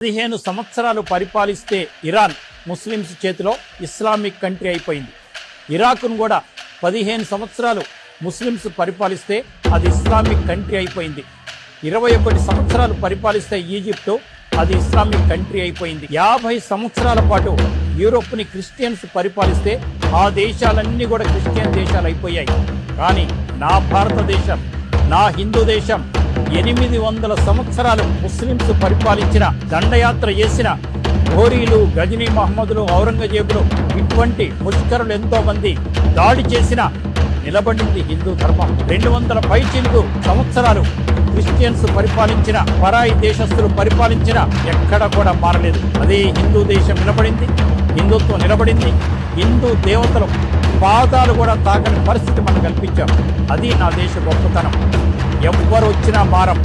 15 సంవత్సరాలు పరిపాలిస్తే Iran Muslims చేతిలో Islamic country అయిపోయింది. ఇరాక్ను కూడా 15 సంవత్సరాలు ముస్లిమ్స్ పరిపాలిస్తే అది ఇస్లామిక్ కంట్రీ అయిపోయింది. 21 సంవత్సరాలు పరిపాలిస్తే ఈజిప్టు అది ఇస్లామిక్ కంట్రీ అయిపోయింది. 50 సంవత్సరాల పాటు యూరోప్ని క్రిస్టియన్స్ పరిపాలిస్తే ఆ దేశాలన్నీ కూడా క్రిస్టియన్ దేశాలు అయిపోయాయి. కానీ నా భారతదేశం, నా హిందూ దేశం 800 సంవత్సరాలు ముస్లింస్ పరిపాలించిన, దండయాత్ర చేసిన ఘోరీలు, గజనీ మహమ్మదులు, ఔరంగజేబులు, ఇటువంటి ముష్కరులు ఎంతో మంది దాడి చేసిన నిలబడింది హిందూ ధర్మం. 200 పైచిలుకు సంవత్సరాలు క్రిస్టియన్స్ పరిపాలించిన, పరాయి దేశస్తులు పరిపాలించిన, ఎక్కడ కూడా మారలేదు. అదే హిందూ దేశం నిలబడింది, హిందుత్వం నిలబడింది. హిందూ దేవతలు పాదాలు కూడా తాకని పరిస్థితి మనం కల్పించాం. అది నా దేశ గొప్పతనం. ఎవ్వరు వచ్చినా మారం.